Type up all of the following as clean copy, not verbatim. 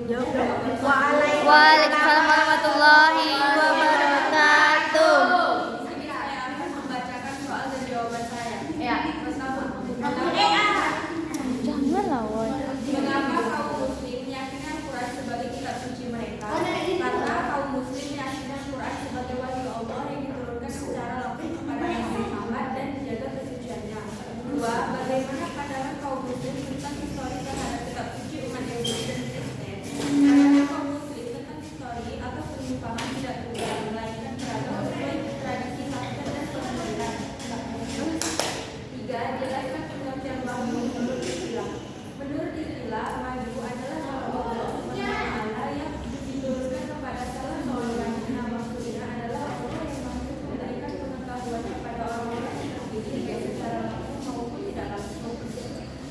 Waalaikumsalam warahmatullahi wabarakatuh. Saya akan membacakan soal dan jawaban saya. Ya, pertama. Janganlah, woy. Mengapa kaum muslim meyakini Al-Quran sebagai kitab suci mereka? Karena kaum muslim meyakini Al-Quran sebagai wahyu Allah yang diturunkan secara langsung kepada Nabi Muhammad dan dijaga kesuciannya. Dua, bagaimana pandangan kaum muslim tentang histori terhadap kitab suci umat Yahudi dan Kristen? Pandangan kaum muslim tentang histori atau penyimpangan tidak tunggal, melainkan beragam sesuai tradisi khasnya dan pemikiran. Tiga, jelaskan pengertian wahyu menurut istilah. Menurut istilah, wahyu adalah nama Allah SWT yang diturunkan kepada salah seorang. Nah, maksudnya adalah Allah yang maksud memberikan pengetahuan kepada orang-orang yang terpilih baik secara langsung maupun tidak langsung.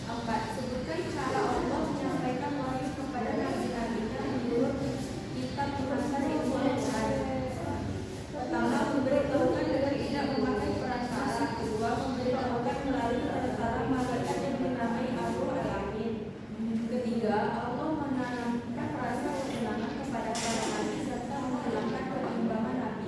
Empat, sebutkan cara Allah menyampaikan wahyu kepada nabi-nabinya menurut kitab bahasa yang Al-Quran. Pertama, memberitahukan dengan tidak memakai perantara. Kedua, memberitahukan melalui perantara malaikat yang bernamai Al-Alamin. Ketiga, Allah menanamkan rasa kesenangan kepada para nabi serta menghilangkan keimbangan nabi.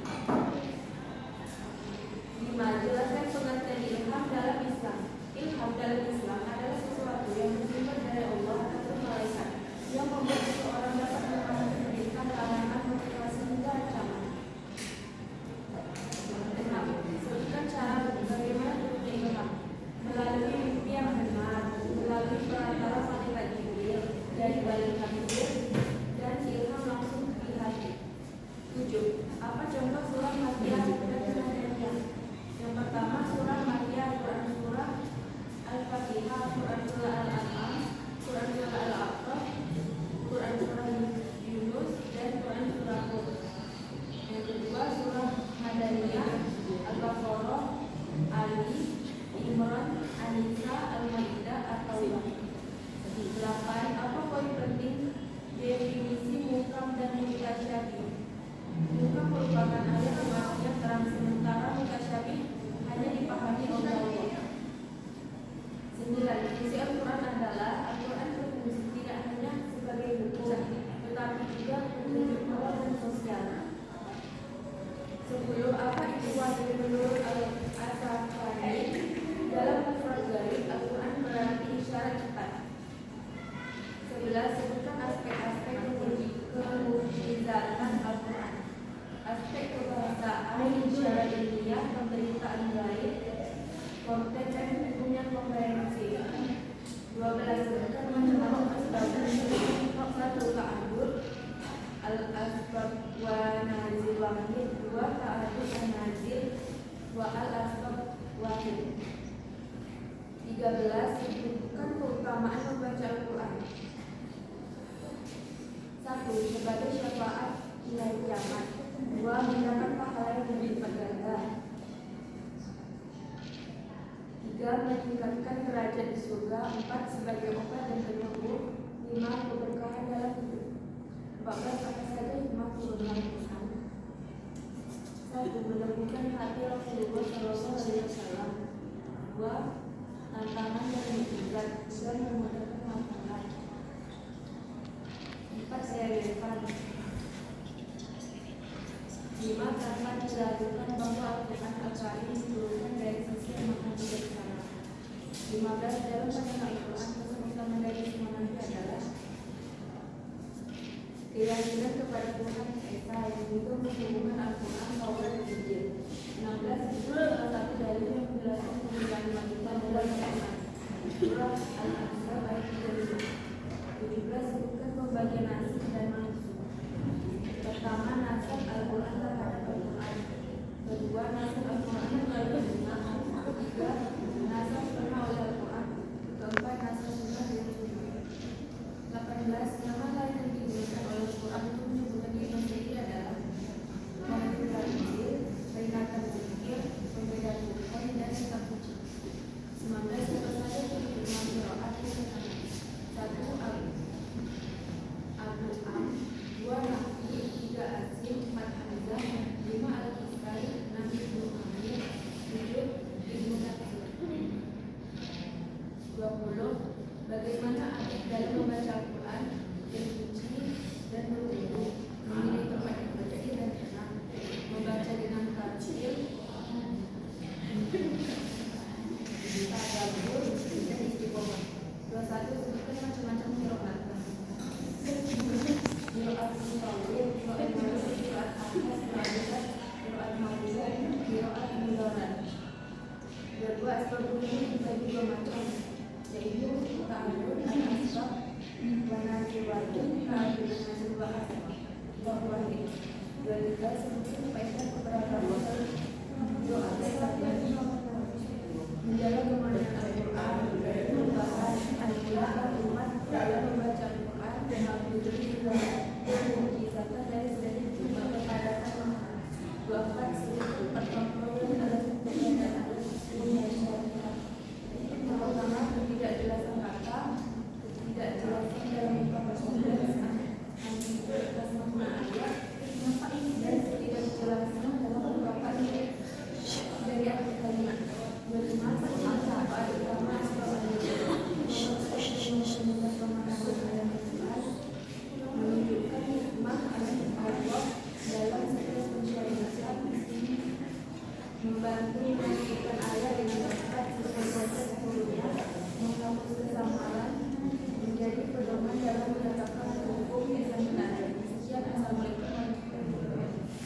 Lima, jelaskan pengertian ilham dalam Islam. Ilham dalam Islam adalah sesuatu yang bersumber dari Allah atau malaikat yang membuat seseorang dapat memahami perintah, larangan, motivasi hingga ancaman. Enam, sebutkan cara bagaimana turunnya ilham. Melalui mimpi yang benar, melalui perantara malaikat Jibril, dari balik takdir, dan ilham langsung di hati. 7. Apa contoh surah Makkiyah dan Madaniyah? Yang pertama, surah Makkiyah, Quran surah Al-Fatihah, Quran surah Al-An'am, Quran surah Al-Aqaf, Quran surah Yunus, dan Quran surah Hud. Yang kedua, surah Madaniyah, Al-Baqarah, Ali, Imran, An-Nisa, Al-Maidah, At-Taubah. 8. Apa poin penting definisi muhkam dan mutasyabih? Muhkam merupakan ayat yang maksudnya terang, sementara mutasyabih hanya dipahami oleh Allah. 9. Fungsi Al-Quran adalah Al-Quran berfungsi tidak hanya sebagai buku, tetapi juga petunjuk moral dan sosial. 10. Apa itu wahyu menurut Al-Asafani? Dalam Al-Quran Garib, Al-Quran berarti isyarat cepat. 11. Sebutkan aspek-aspek kemukjizatan Al-Quran. Aspek kebahasaan, isyarat ilmiah, pemberitaan gaib, konteks dan hubungan komprehensif. 12. Sebutkan macam-macam asbab satu ta'adud, al-asbab wa nazil wahid. 2. Ta'adud an-nazil wa al-asbab wahid. 13. Sebutkan keutamaan membaca Al-Quran. 1. Sebagai syafaat nilai kiamat. 2. Mendapat pahala yang berlipat ganda. 3. Meningkatkan derajat di surga. 4. Sebagai obat dan penyembuh. 5. Keberkahan dalam hidup. 14. Apa saja hikmah turunnya Al-Quran? 1. Melembutkan hati Rasulullah SAW. 2. Tantangan dan mukjizat. 3. Memudahkan masalah. 4. Relevan. 5. Tanpa diragukan bahwa Al-Quran Al-Karim diturunkan dari sisi yang maha bijaksana. 15. Dalam pandangan Al-Quran, pesan utama dari semua nabi adalah keyakinan kepada Tuhan Esa yang juga menghubungkan Al-Quran, Taurat, dan Injil. 16. Itu salah satu dalil yang menjelaskan penggunaan wanita dalam Al-Quran. Surah Al-Anfal ayat 32. 17. Sebutkan pembagian nasib dan maksud. Pertama, nasab Al-Quran terhadap Al-Quran. Kedua, nasab Al-Quran terhadap Sunnah. Ketiga, nasab Sunnah oleh Al-Quran. Keempat, nasab Sunnah dengan Sunnah. 18. Nama lain yang digunakan oleh Al-Quran untuk menyebutkan diri sendiri adalah Al-Quran Injil, peringatan zikir, pembeda Tuhan, dan kitab suci. 19. Siapa saja yang diterima qiraat di sana. 1. bahwa dan juga sebelum menyampaikan beberapa